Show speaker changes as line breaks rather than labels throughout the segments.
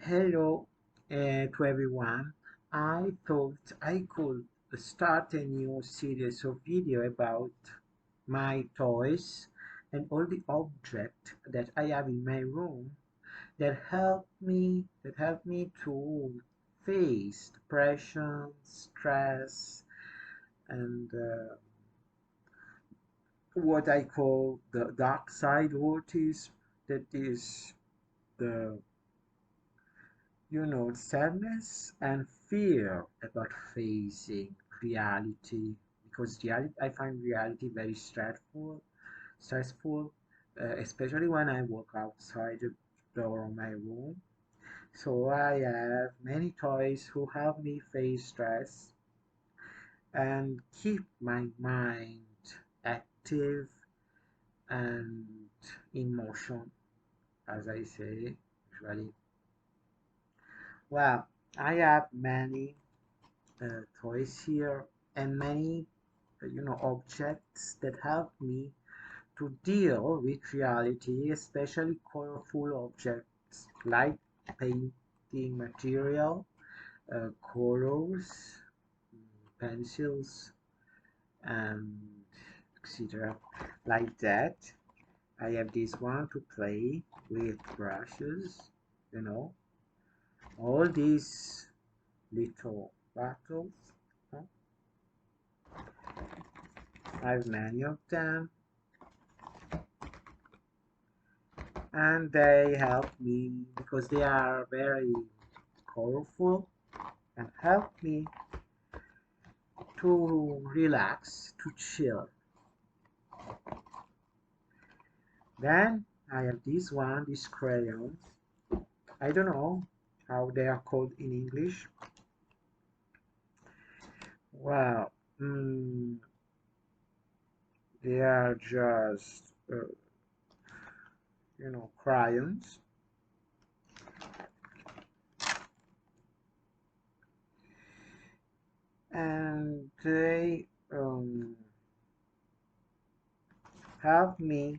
Hello to everyone. I thought I could start a new series of video about my toys and all the objects that I have in my room that help me to face depression, stress, and what I call the dark side of autism. That is the sadness and fear about facing reality because reality, I find reality very stressful, especially when I walk outside the door of my room. So I have many toys who help me face stress and keep my mind active and in motion, as I say usually. Well, I have many toys here and many objects that help me to deal with reality, especially colorful objects like painting material, colors, pencils, and etc. Like that. I have this one to play with brushes, you know, all these little bottles. huh? I have many of them, and they help me because they are very colorful and help me to relax, to chill. Then I have this one, these crayons. I don't know how they are called in English. Well, they are just, crayons, and they help me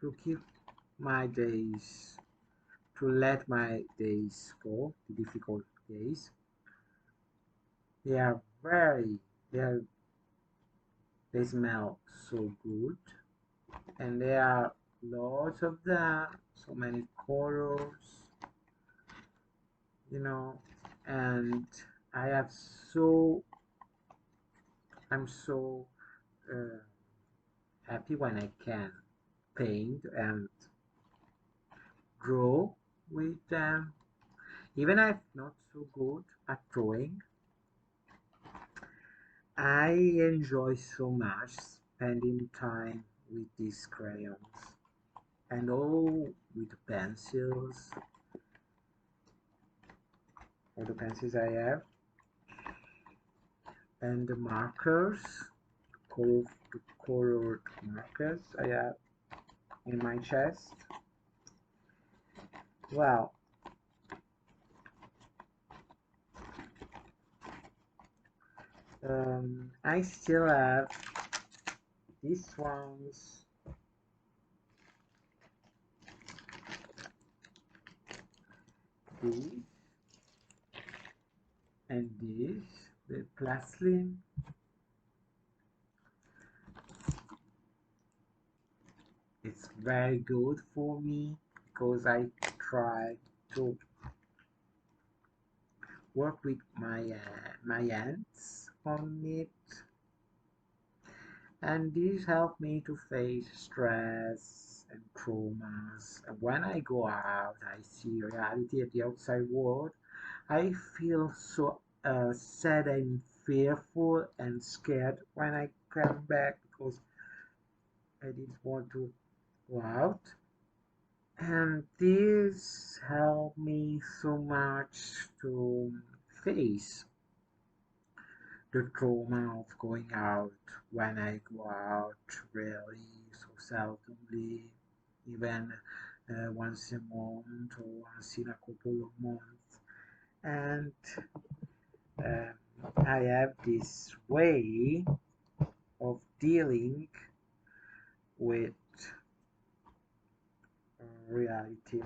to keep my days, to let my days go, the difficult days. They are very, they are, they smell so good, and there are lots of them, so many colors, you know, and I have so, I'm so uh, happy when I can paint and draw with them. Even if I'm not so good at drawing, I enjoy so much spending time with these crayons and all with pencils, all the pencils I have, and the markers, color, colored markers I have in my chest. Well, I still have these ones, these, and these, the plastilin. It's very good for me because I try to work with my hands on it, and these help me to face stress and traumas. And when I go out, I see reality at the outside world. I feel so sad and fearful and scared when I come back because I didn't want to go out. And this helped me so much to face the trauma of going out when I go out rarely, so seldomly, even once a month or once in a couple of months. And I have this way of dealing with reality.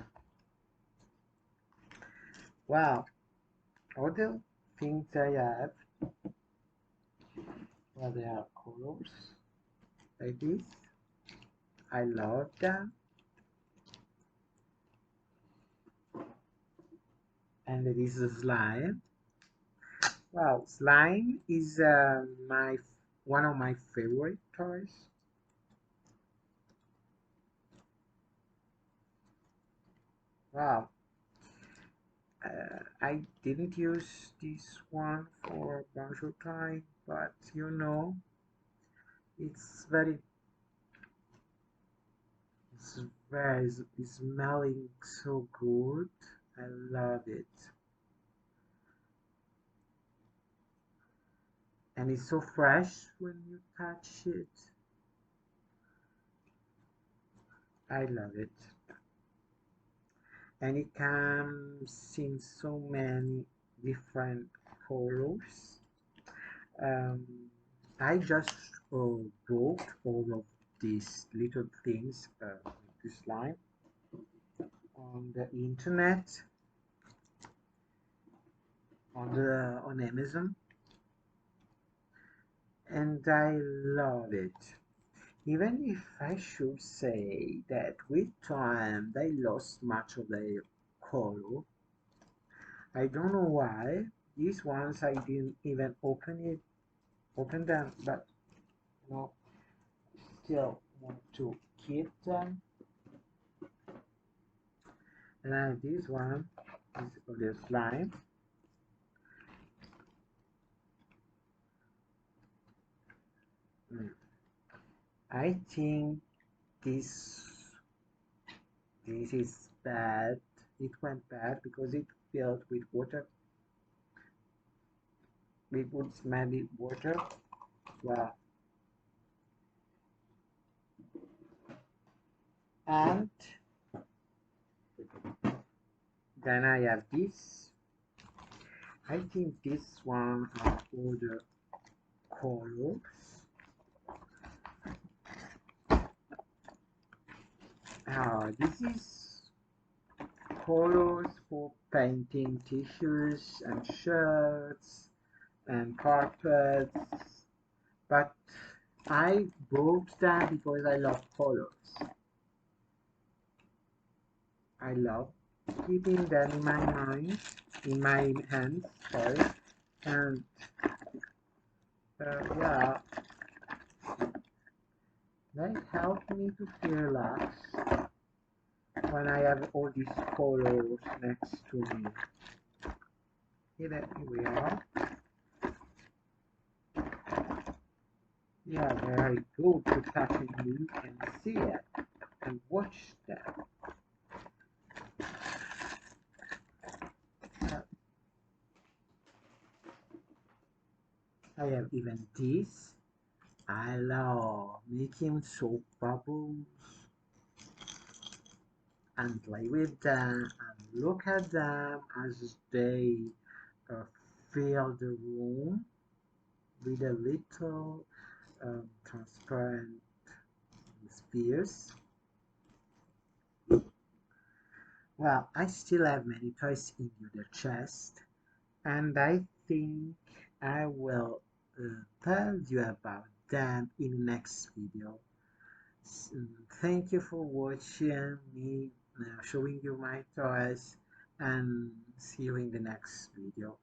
Well, other things I have, well, there are colors like this. I love them. And there is a slime. Wow, slime is my one of my favorite toys. Wow, I didn't use this one for a bunch of time, but it's very, it's very, it's smelling so good. I love it, and it's so fresh when you touch it. I love it, and it comes in so many different colors. Um, I just bought all of these little things, this line on the internet, on Amazon, and I love it. Even if I should say that with time they lost much of their color. I don't know why. These ones I didn't even open them, but no, still want to keep them. And this one is the slime. Mm. I think this this is bad. It went bad because it filled with water. It would smell with water. Well, and then I have this. I think this one are all the colors. This is colors for painting t-shirts and shirts and carpets, but I bought them because I love colors. I love keeping them in my mind, in my hands, sorry, and yeah, they help me to feel relaxed when I have all these colors next to me. Here we are. Yeah, very good to touch you and see it and watch that. Uh, I have even this. I love making soap bubbles and play with them and look at them as they uh, fill the room with a little transparent spheres. Well, I still have many toys in the chest, and I think I will tell you about them in the next video. Thank you for watching me showing you my toys, and see you in the next video.